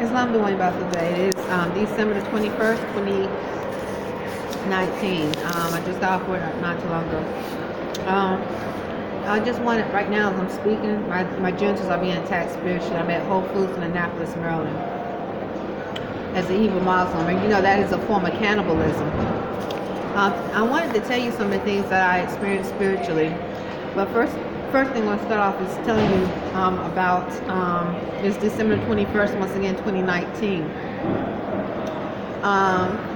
Islam doing about today. It is December the 21st, 2019. I just got off work not too long ago. I just wanted, right now as I'm speaking, my genitals are being attacked spiritually. I'm at Whole Foods in Annapolis, Maryland, as a Hebrew Muslim. And you know that is a form of cannibalism. I wanted to tell you some of the things that I experienced spiritually. But first thing I'm going to start off is telling you about it's December 21st, once again, 2019.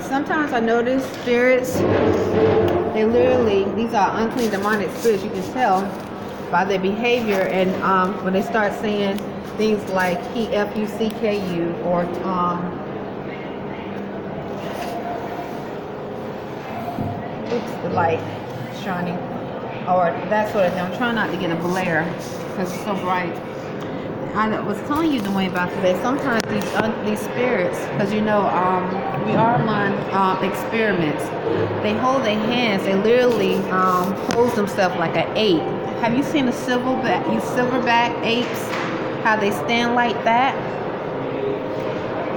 Sometimes I notice spirits, they literally, these are unclean demonic spirits, you can tell by their behavior, and when they start saying things like F-U-C-K-U, or oops, the light shining, or that sort of thing. I'm trying not to get a glare because it's so bright. I was telling you the way about today. Sometimes these spirits, because you know we are among experiments. They hold their hands. They literally pose themselves like an ape. Have you seen the silverback apes? How they stand like that?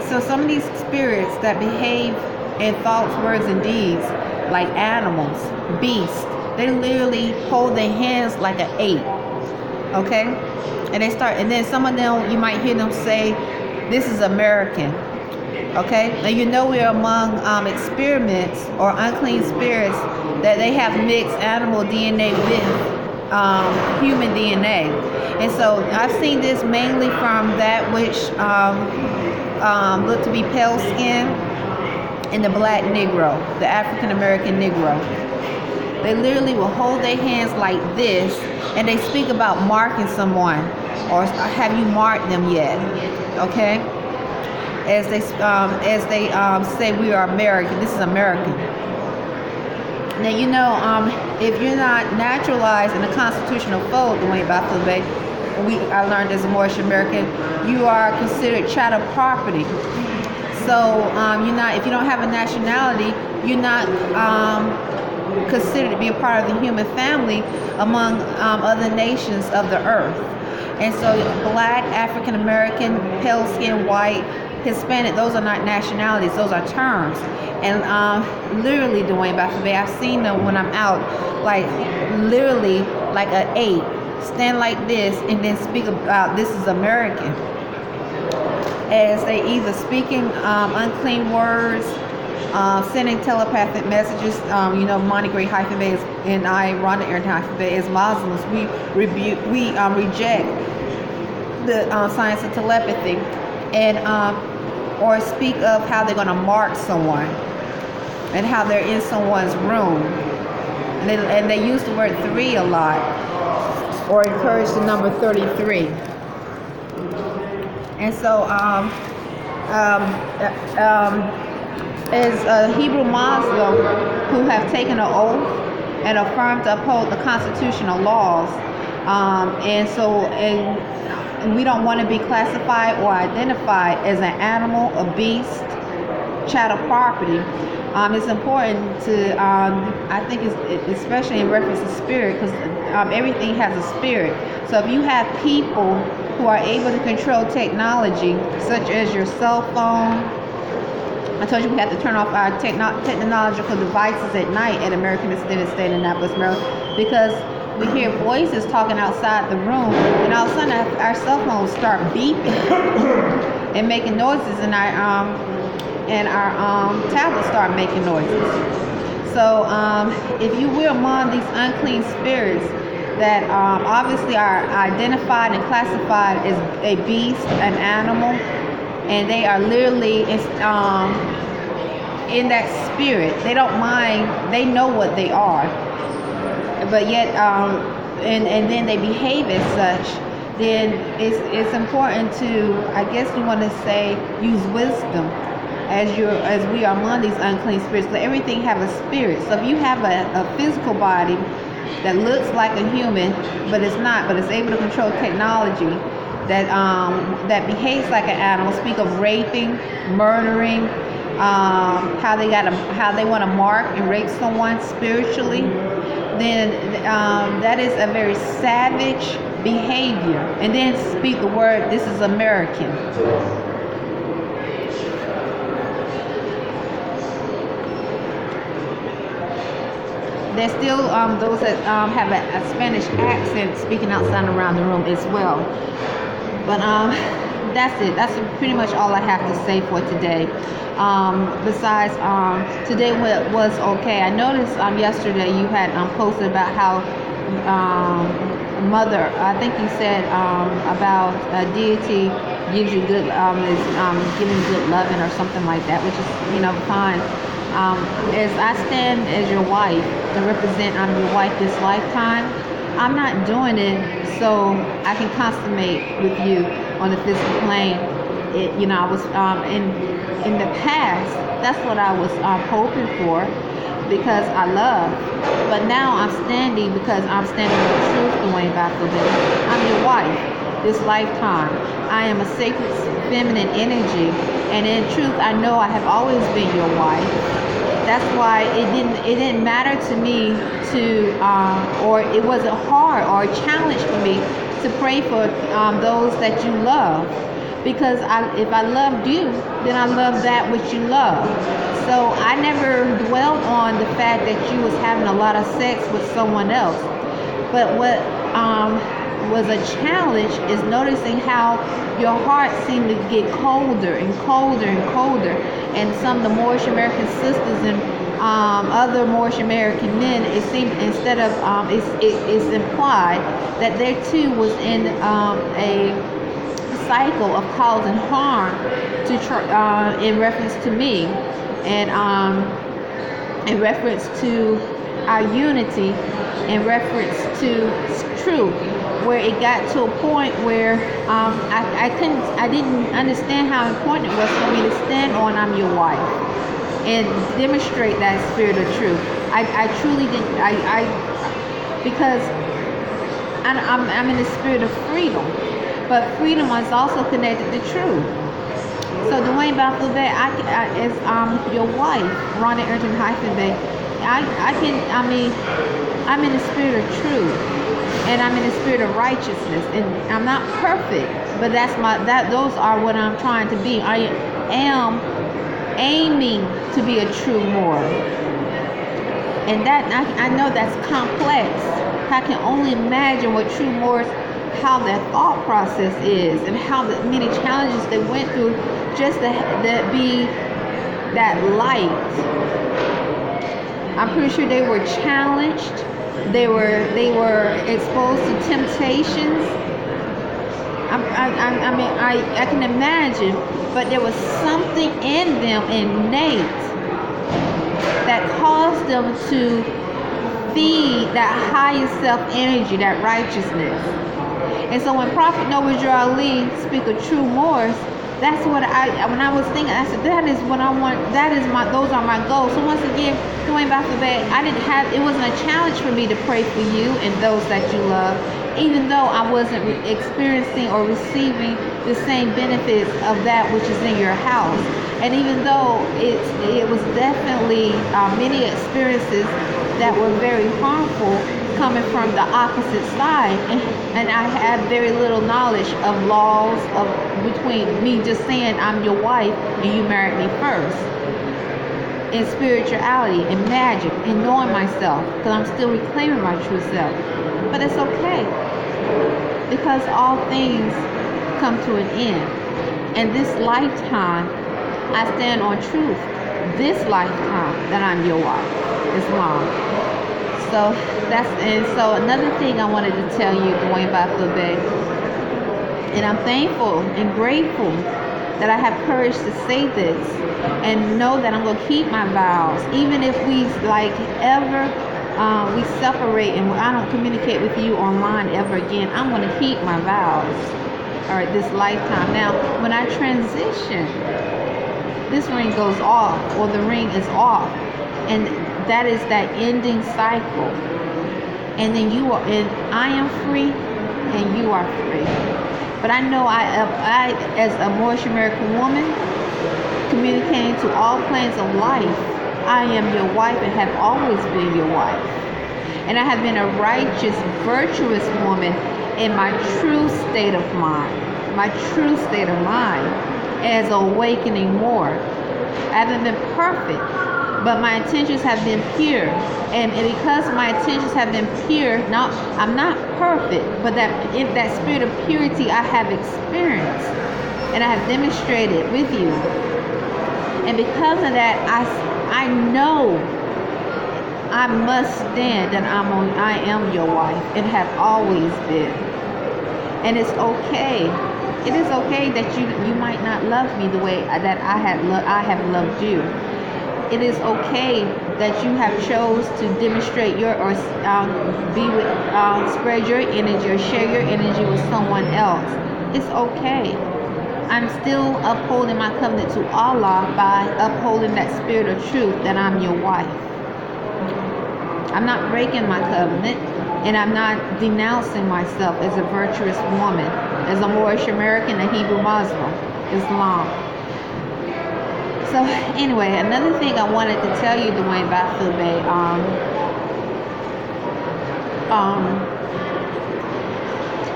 So some of these spirits that behave in thoughts, words, and deeds like animals, beasts, they literally hold their hands like an ape. Okay? And they start, and then some of them, you might hear them say, "This is American." Okay? Now you know we're among experiments or unclean spirits that they have mixed animal DNA with human DNA. And so I've seen this mainly from that which look to be pale skin and the black Negro, the African American Negro. They literally will hold their hands like this, and they speak about marking someone, or have you marked them yet? Okay, as they say, we are American. This is American. Now you know, if you're not naturalized in the constitutional fold, the way about the way I learned as a Moorish American, you are considered chattel property. So you're not, if you don't have a nationality, you're not considered to be a part of the human family among other nations of the earth. And so black, African American, pale skin, white, Hispanic, those are not nationalities, those are terms. And literally, Dwayne Baffabe, I've seen them when I'm out, like literally like an ape, stand like this and then speak about this is American. As they either speaking unclean words, sending telepathic messages. You know, Monty Gray -Bey and I, Rhonda Arrington-Bey, as Muslims, we reject the science of telepathy, and or speak of how they're going to mark someone and how they're in someone's room, and they use the word 3 a lot, or encourage the number 33. And so as a Hebrew Muslim who have taken an oath and affirmed to uphold the constitutional laws, and we don't want to be classified or identified as an animal, a beast, chattel property. It's important to, I think, especially in reference to spirit, because everything has a spirit. So if you have people who are able to control technology, such as your cell phone, I told you we have to turn off our technological devices at night at American Extended Stay in Annapolis, Maryland, because we hear voices talking outside the room, and all of a sudden our cell phones start beeping and making noises, and our tablets start making noises. So if you will, among these unclean spirits that obviously are identified and classified as a beast, an animal, and they are literally in that spirit. They don't mind. They know what they are, but yet, and then they behave as such. Then it's important to, I guess you want to say, use wisdom as we are among these unclean spirits. Because everything have a spirit. So if you have a physical body that looks like a human, but it's not, but it's able to control technology, that behaves like an animal, speak of raping, murdering, how they want to mark and rape someone spiritually, then that is a very savage behavior. And then speak the word, this is American. there's still those that have a Spanish accent speaking outside around the room as well. But that's it. That's pretty much all I have to say for today. Besides, today was okay. I noticed yesterday you had posted about how mother, I think you said about deity gives you good, is giving good loving or something like that, which is, fine. As I stand as your wife and represent I'm your wife this lifetime, I'm not doing it so I can consummate with you on the physical plane. I was in the past, that's what I was hoping for, because I love. But now I'm standing because I'm standing with the truth, Dwayne Baffelby. I'm your wife this lifetime. I am a sacred feminine energy, and in truth, I know I have always been your wife. That's why it didn't matter to me or it wasn't hard or a challenge for me to pray for those that you love. Because if I loved you, then I love that which you love. So I never dwelled on the fact that you was having a lot of sex with someone else. But what was a challenge is noticing how your heart seemed to get colder and colder and colder. And some of the Moorish American sisters and other Moorish American men, it seemed, instead of it's implied that there too was in a cycle of causing harm to in reference to me, and in reference to our unity, in reference to truth, where it got to a point where I didn't understand how important it was for me to stand on I'm your wife and demonstrate that spirit of truth. I truly didn't. Because I'm in the spirit of freedom. But freedom is also connected to truth. So Dwayne Baffelby, as your wife, Ronnie Arrington-Bey, I'm in the spirit of truth, and I'm in the spirit of righteousness, and I'm not perfect, but those are what I'm trying to be. I am aiming to be a true Moor, and that I know that's complex. I can only imagine what true Moors, how their thought process is, and how many challenges they went through just to be that light. I'm pretty sure they were challenged. They were exposed to temptations. I can imagine, but there was something in them innate that caused them to feed that higher self energy, that righteousness. And so when Prophet Noah Ali speak of true Moors, that's what when I was thinking, I said, that is what I want, those are my goals. So once again, going back to that, it wasn't a challenge for me to pray for you and those that you love, even though I wasn't experiencing or receiving the same benefits of that which is in your house. And even though it was definitely many experiences that were very harmful, coming from the opposite side, and I had very little knowledge of laws between me just saying I'm your wife and you married me first, in spirituality and magic and knowing myself, because I'm still reclaiming my true self. But it's okay, because all things come to an end, and this lifetime I stand on truth. This lifetime that I'm your wife, Islam. So so another thing I wanted to tell you, Dwayne Baffelby, and I'm thankful and grateful that I have courage to say this and know that I'm going to keep my vows, even if we we separate and I don't communicate with you online ever again. I'm going to keep my vows, all right, this lifetime. Now, when I transition, this ring goes off, or the ring is off, and that is that ending cycle. And then I am free and you are free. But I know I as a Moorish American woman, communicating to all planes of life, I am your wife and have always been your wife. And I have been a righteous, virtuous woman in my true state of mind. My true state of mind as awakening more. I haven't been perfect, but my intentions have been pure. And because my intentions have been pure, now I'm not perfect, but that spirit of purity I have experienced and I have demonstrated with you. And because of that, I know I must stand that I am your wife and have always been. And it's okay. It is okay that you might not love me the way that I have loved you. It is okay that you have chose to demonstrate spread your energy or share your energy with someone else. It's okay. I'm still upholding my covenant to Allah by upholding that spirit of truth that I'm your wife. I'm not breaking my covenant, and I'm not denouncing myself as a virtuous woman, as a Moorish American, a Hebrew Muslim, Islam. So anyway, another thing I wanted to tell you, Dwayne Bey,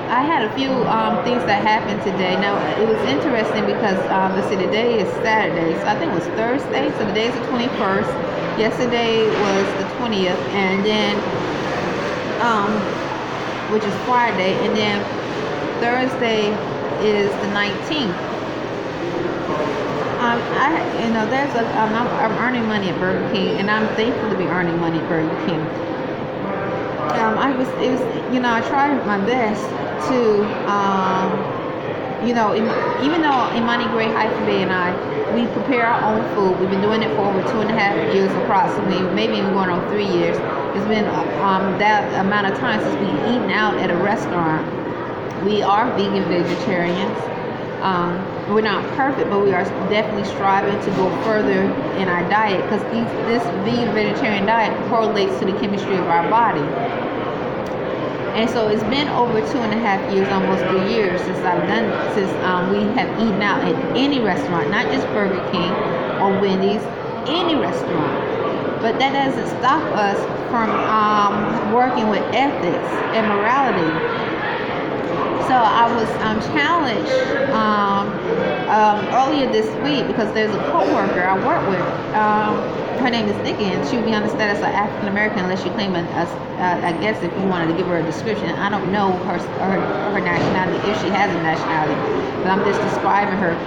I had a few things that happened today. Now, it was interesting because let's see, today is Saturday, so I think it was Thursday, so the day is the 21st. Yesterday was the 20th, and then which is Friday, and then Thursday is the 19th. I'm earning money at Burger King, and I'm thankful to be earning money at Burger King. I tried my best to, even though Imani Gray Hyphen and I, we prepare our own food. We've been doing it for over 2.5 years approximately, maybe even going on 3 years. It's been that amount of time since we've eaten out at a restaurant. We are vegan vegetarians. We're not perfect, but we are definitely striving to go further in our diet, because this vegan vegetarian diet correlates to the chemistry of our body. And so it's been over 2.5 years, almost 3 years since we have eaten out at any restaurant, not just Burger King or Wendy's, any restaurant. But that doesn't stop us from working with ethics and morality. So I was challenged earlier this week, because there's a co-worker I work with. Her name is Nikki, and she would be on the status of African American unless you claim I guess if you wanted to give her a description. I don't know her nationality, if she has a nationality, but I'm just describing her.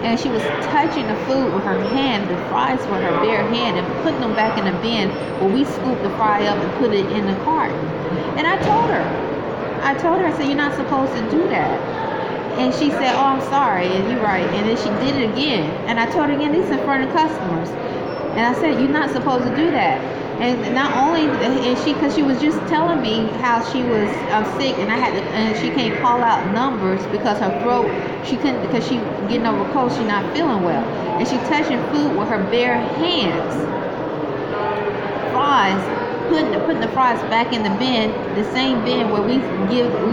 And she was touching the food with her hand, the fries with her bare hand, and putting them back in the bin where we scooped the fry up and put it in the cart. And I told her, I said, you're not supposed to do that. And she said, oh, I'm sorry, and you're right. And then she did it again. And I told her again, this is in front of customers. And I said, you're not supposed to do that. And not only, because she was just telling me how she was sick, and she can't call out numbers because her throat, she couldn't, because she getting over a cold, she's not feeling well. And she touching food with her bare hands. Fries, putting the fries back in the bin, the same bin where we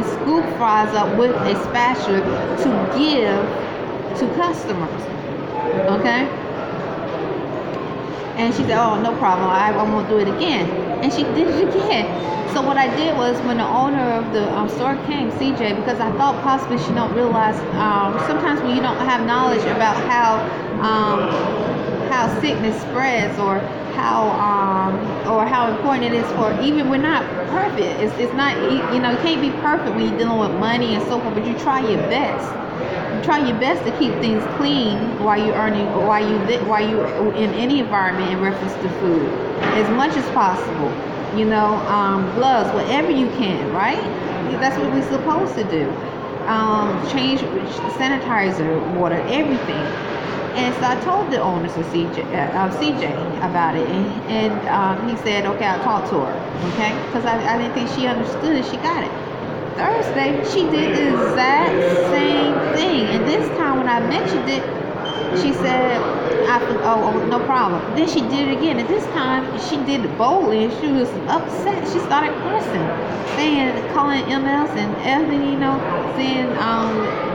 scoop fries up with a spatula to give to customers. Okay? And she said, oh, no problem, I won't do it again. And she did it again. So what I did was, when the owner of the store came, CJ, because I thought possibly she don't realize, sometimes when you don't have knowledge about how sickness spreads, or how important it is for, even we're not perfect. It's not, you can't be perfect when you're dealing with money and so forth, but you try your best. You try your best to keep things clean while you in any environment in reference to food, as much as possible. Gloves, whatever you can, right? That's what we're supposed to do. Change sanitizer, water, everything. And so I told the owners of CJ about it, and he said, okay, I'll talk to her, okay? Because I didn't think she understood it. She got it. Thursday, she did the exact same thing, and this time when I mentioned it, she said, oh, no problem. Then she did it again, and this time she did it boldly, and she was upset. She started cursing, calling MLs and everything, saying,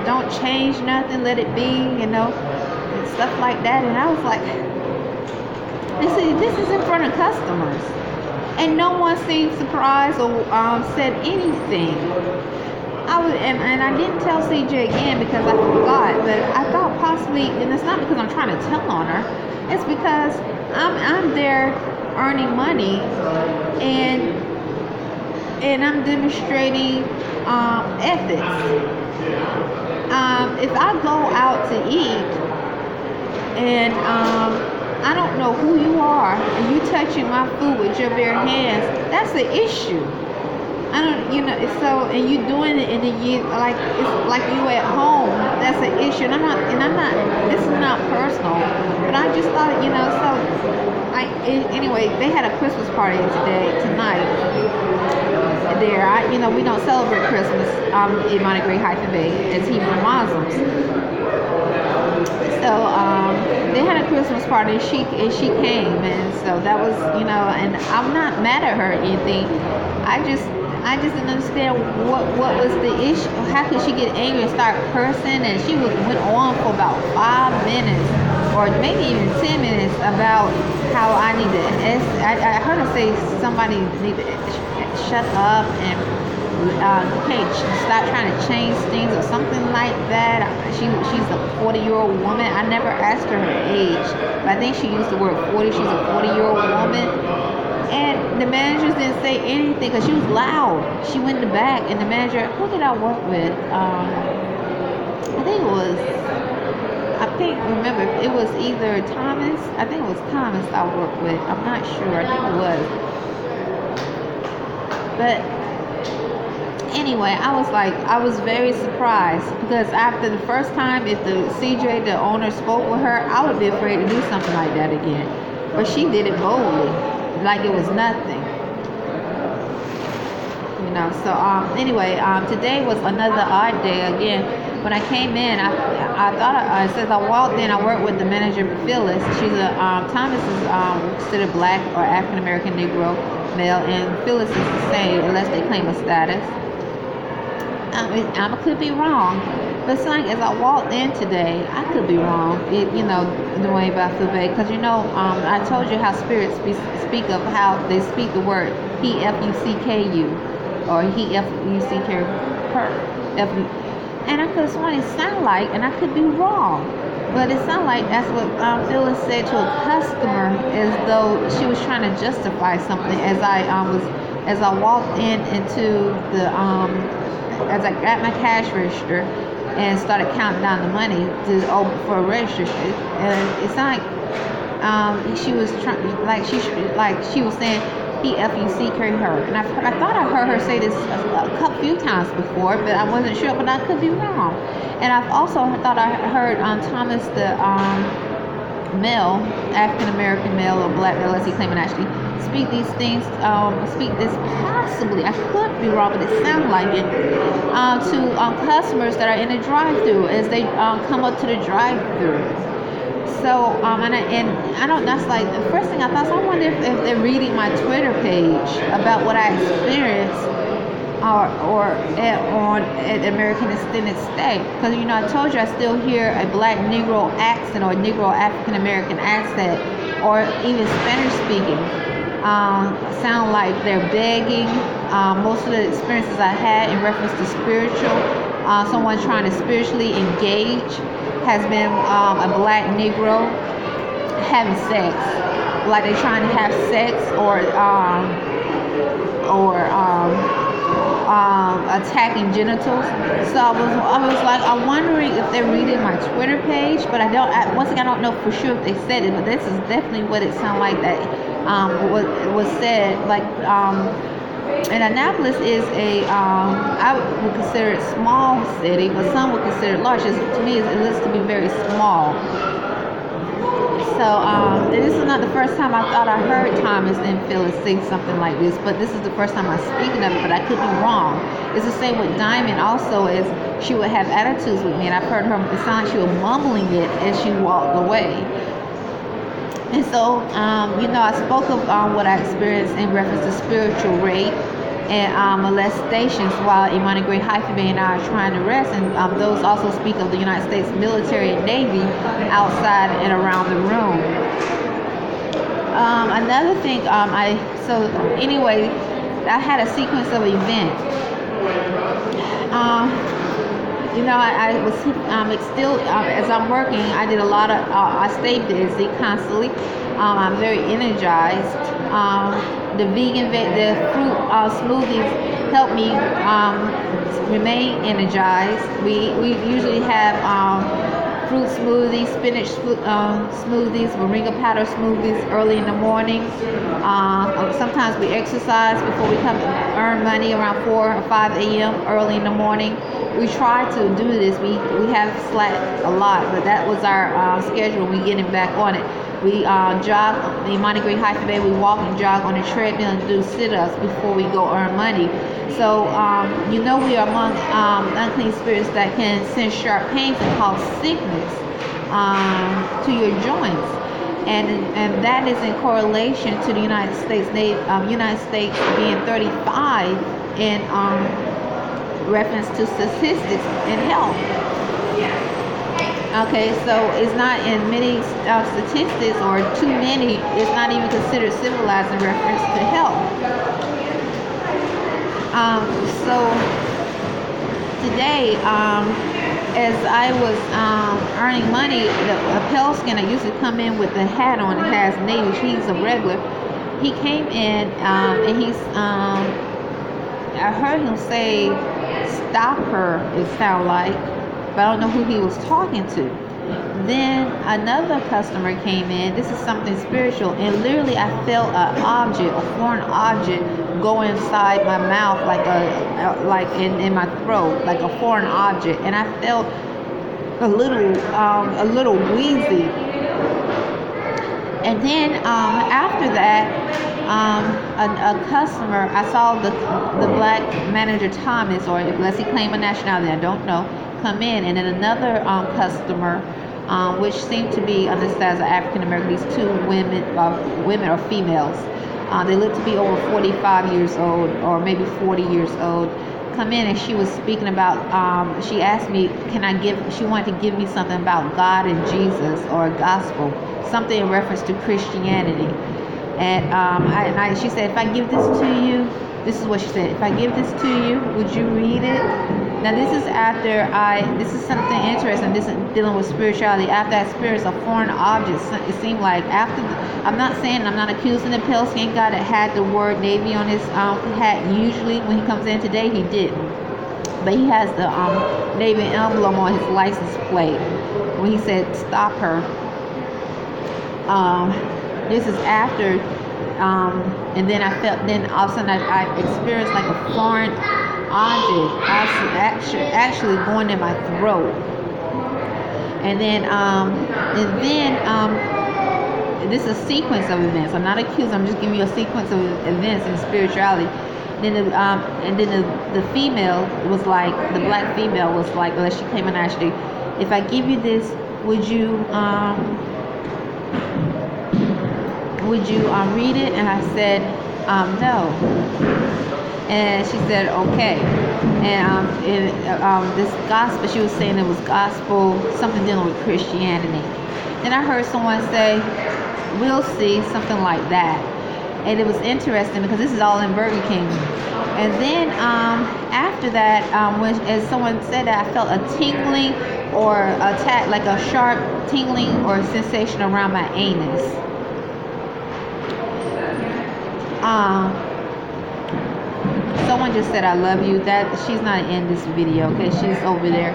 don't change nothing, let it be, and stuff like that. And I was like, this is in front of customers, and no one seemed surprised or said anything. And I didn't tell CJ again because I forgot, but I thought possibly, and it's not because I'm trying to tell on her, It's because I'm there earning money, and I'm demonstrating ethics. If I go out to eat and I don't know who you are and you touching my food with your bare hands, that's the issue. I don't, it's so, and you doing it in the year, like, it's like you at home, that's an issue. And I'm not, this is not personal, but I just thought, so, anyway, they had a Christmas party tonight, there. We don't celebrate Christmas in Arrington-Bey as Hebrew Muslims. So they had a Christmas party, and she came, and so that was, and I'm not mad at her or anything. I just didn't understand what was the issue. How could she get angry and start cursing? And she went on for about 5 minutes, or maybe even 10 minutes, about how I need to. I heard her say somebody need to shut up and you can't stop trying to change things or something like that. She's a 40-year-old woman. I never asked her age, but I think she used the word 40. She's a 40-year-old woman. And the managers didn't say anything because she was loud. She went in the back, and the manager, who did I work with? Remember, it was either Thomas. I think it was Thomas I worked with. I'm not sure. I think it was. But anyway, I was very surprised, because after the first time, if the CJ, the owner, spoke with her, I would be afraid to do something like that again. But she did it boldly, like it was nothing. So anyway, today was another odd day again. When I came in, I thought, since I walked in, I worked with the manager, Phyllis. She's Thomas is considered black or African American Negro male, and Phyllis is the same unless they claim a status. I could be wrong, but it's like, as I walked in today, I could be wrong. The way about Bey, because I told you how spirits speak of how they speak the word he F-U-C-K-U, or he F-U-C-K her, and I could have sworn it sounded like, and I could be wrong, but it sounded like that's what Phyllis said to a customer, as though she was trying to justify something. As I walked into the as I got my cash register and started counting down the money to open for a register, and it's like she was trying, she was saying he F-U-C-K her, and I thought I heard her say this a few times before, but I wasn't sure, but I could be wrong. And I've also thought I heard Thomas, the male, African American male or black male, as he claiming, actually speak these things, speak this possibly, I could be wrong, but it sounds like it, to customers that are in the drive-thru as they come up to the drive-thru. So, and I don't, that's like the first thing I thought, so I wonder if they're reading my Twitter page about what I experienced at American Extended Stay. Because, I told you I still hear a black Negro accent or Negro African American accent, or even Spanish speaking. Sound like they're begging. Most of the experiences I had in reference to spiritual, someone trying to spiritually engage, has been a black Negro having sex, like they're trying to have sex, or attacking genitals. So I was like, I'm wondering if they're reading my Twitter page, but once again, I don't know for sure if they said it, but this is definitely what it sounded like that was said. Like, and Annapolis is I would consider it small city, but some would consider it large. To me, it looks to be very small. So this is not the first time I thought I heard Thomas and Phyllis say something like this, but this is the first time I'm speaking of it, but I could be wrong. It's the same with Diamond also, as she would have attitudes with me, and I've heard her, it sounded like she was mumbling it as she walked away. And so, I spoke of what I experienced in reference to spiritual rape and molestations while Imani Great Hyphen and I are trying to rest, and those also speak of the United States military and Navy outside and around the room. Another thing, I had a sequence of events. I was still as I'm working. I did a lot of. I stayed busy constantly. I'm very energized. The the fruit smoothies help me remain energized. We usually have fruit smoothies, spinach smoothies, moringa powder smoothies early in the morning. Sometimes we exercise before we come earn money around 4 or 5 a.m. early in the morning. We try to do this. We have slacked a lot, but that was our schedule. We getting back on it. We jog in Monte Green High-Bay. We walk and jog on the treadmill and do sit-ups before we go earn money. So we are among unclean spirits that can send sharp pains and cause sickness to your joints, and that is in correlation to the United States. United States being 35 in reference to statistics in health. Okay, so it's not in many statistics, or too many. It's not even considered civilized in reference to health. So today, as I was earning money, a pale skinner used to come in with a hat on. It has Navy. He's a regular. He came in and he's. I heard him say, "Stop her." It sounded like, but I don't know who he was talking to. Then another customer came in. This is something spiritual, and literally I felt a foreign object, go inside my mouth, like in my throat, like a foreign object, and I felt a little wheezy. And then after that, a customer, I saw the black manager Thomas, or unless he claimed a nationality, I don't know, come in, and then another customer, which seemed to be understood as African American. These two women or females. They looked to be over 45 years old, or maybe 40 years old. Come in, and she was speaking about. She asked me, she wanted to give me something about God and Jesus, or gospel, something in reference to Christianity. And she said, if I give this to you, this is what she said. If I give this to you, would you read it? Now this is this is something interesting. This is dealing with spirituality. After I experienced a foreign object, it seemed like I'm not accusing the pale skinned guy that had the word Navy on his hat. Usually when he comes in today, he didn't. But he has the Navy emblem on his license plate. When he said, "Stop her." This is after, and then all of a sudden I experienced like a foreign object actually going in my throat. And then this is a sequence of events. I'm not accused. I'm just giving you a sequence of events in spirituality. Then the female was like, the black female was like, unless she came in actually, if I give you this, would you read it? And I said, no. And she said, okay. And this gospel, she was saying it was gospel, something dealing with Christianity. Then I heard someone say, "We'll see," something like that. And it was interesting because this is all in Burger King. And then after that, as someone said that, I felt a tingling or like a sharp tingling or sensation around my anus. Someone just said, "I love you." That she's not in this video, okay? She's over there.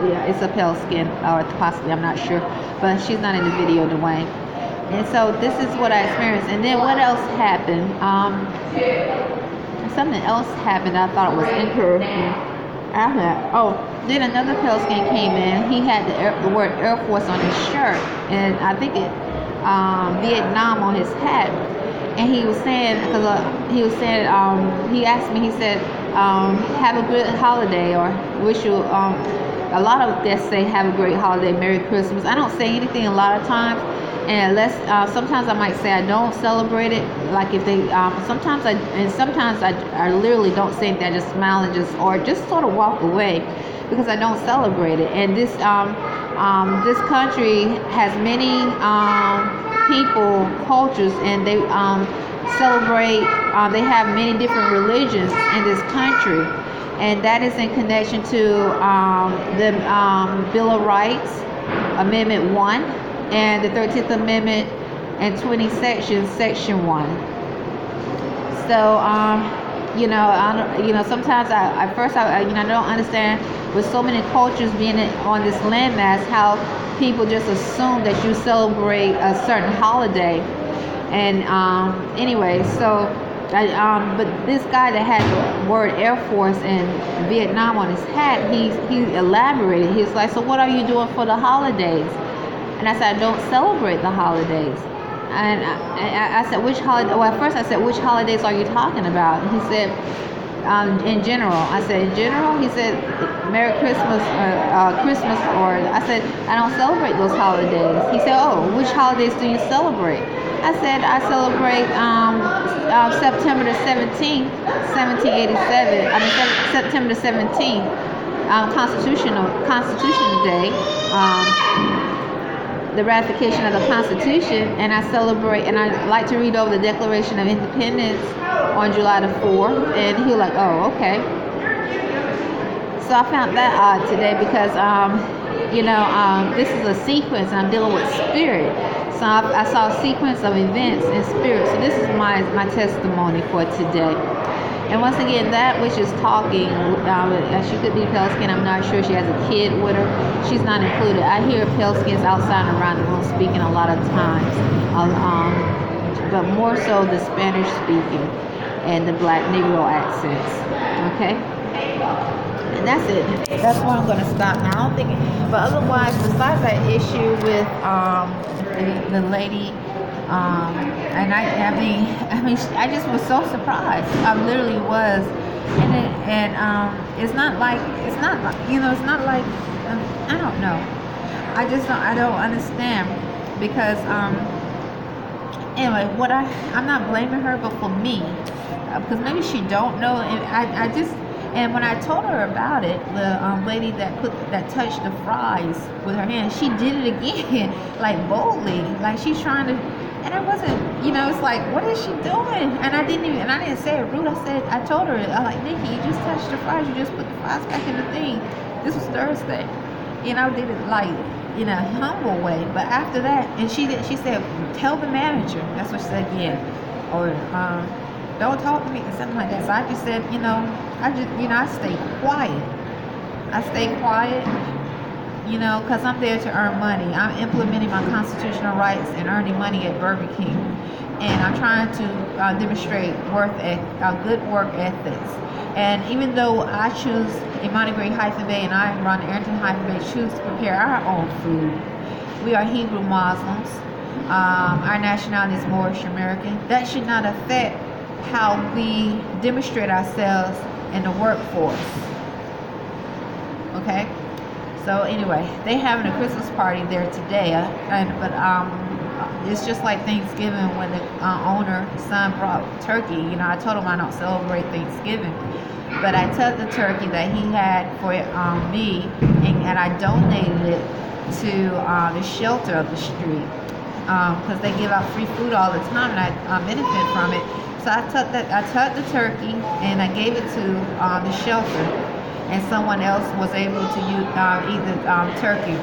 Yeah, it's a pale skin, or possibly, I'm not sure, but she's not in the video, Dwayne. And so this is what I experienced. And then what else happened? Something else happened. I thought it was interesting. After that, then another pale skin came in. He had the word Air Force on his shirt, and I think it Vietnam on his hat. And he was saying, he asked me, he said, "Have a good holiday," or wish you. A lot of guests say, "Have a great holiday, Merry Christmas." I don't say anything a lot of times, and unless sometimes I might say I don't celebrate it. Like if they sometimes I literally don't say anything. I just smile and just sort of walk away because I don't celebrate it. And this country has many people, cultures, and they celebrate. They have many different religions in this country, and that is in connection to the Bill of Rights, Amendment 1, and the 13th Amendment and 20 sections, Section 1. So, sometimes at first I don't understand, with so many cultures being on this landmass, how people just assume that you celebrate a certain holiday. And anyway, so but this guy that had the word Air Force and Vietnam on his hat, he elaborated. He's like, so what are you doing for the holidays? And I said, I don't celebrate the holidays. And I said, which holiday? Well, at first I said, which holidays are you talking about? And he said, in general. I said, in general? He said, Merry Christmas, Christmas, or I said, I don't celebrate those holidays. He said, oh, which holidays do you celebrate? I said, I celebrate September the 17th, 1787. September the 17th, Constitution Day. The ratification of the Constitution, and I celebrate, and I like to read over the Declaration of Independence on July the 4th, and he was like, oh, okay. So I found that odd today because, this is a sequence, and I'm dealing with spirit. So I saw a sequence of events in spirit. So this is my testimony for today. And once again, that which is talking, she could be pale skin. I'm not sure. She has a kid with her. She's not included. I hear pale skins outside and around the room speaking a lot of times, but more so the Spanish speaking and the Black Negro accents. Okay, and that's it. That's where I'm going to stop now. I don't think, but otherwise, besides that issue with the lady. And I just was so surprised. I literally was, it's not like I don't know. I don't understand because anyway, I'm not blaming her, but for me, because maybe she don't know, and when I told her about it, the lady that touched the fries with her hand, she did it again, like boldly, like she's trying to. And I wasn't, it's like, what is she doing? And I didn't say it rude. I told her, I like, Nikki, you just touched the fries. You just put the fries back in the thing. This was Thursday. I did it like in a humble way. But after that, and she said, tell the manager. That's what she said again. Or don't talk to me, or something like that. So I just said, I stayed quiet. I stayed quiet. Because I'm there to earn money. I'm implementing my constitutional rights and earning money at Burger King. And I'm trying to demonstrate good work ethics. And even though I choose Imani Gray-Bay and I run Arrington-Bey choose to prepare our own food, we are Hebrew Muslims. Our nationality is Moorish American. That should not affect how we demonstrate ourselves in the workforce. Okay? So anyway, they having a Christmas party there today, but it's just like Thanksgiving when the son brought turkey. I told him I don't celebrate Thanksgiving, but I took the turkey that he had for me, and I donated it to the shelter of the street because they give out free food all the time, and I benefit from it. So I took the turkey and I gave it to the shelter. And someone else was able to eat the turkey.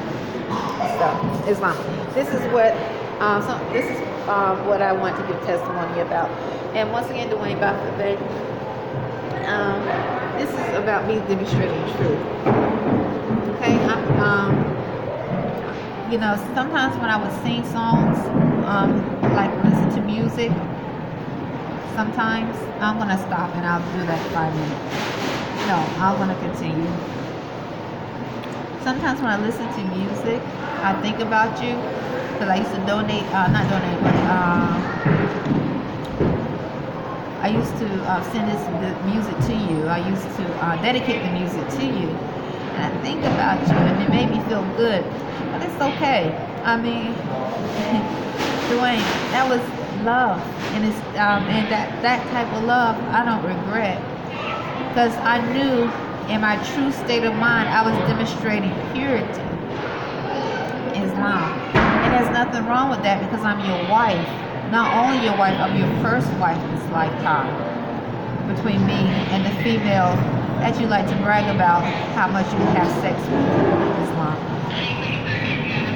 So Islam. This is what I want to give testimony about. And once again, Dwayne Bey. This is about me demonstrating truth. Okay, sometimes when I would sing songs, like listen to music, sometimes I'm gonna stop and I'll do that 5 minutes. No, I'm going to continue. Sometimes when I listen to music, I think about you. Because I used to I used to send the music to you. I used to dedicate the music to you. And I think about you, and it made me feel good. But it's okay. Dwayne, that was love. And that type of love, I don't regret. Because I knew in my true state of mind, I was demonstrating purity, Islam. And there's nothing wrong with that because I'm your wife. Not only your wife, I'm your first wife this lifetime. Between me and the female that you like to brag about how much you have sex with Islam?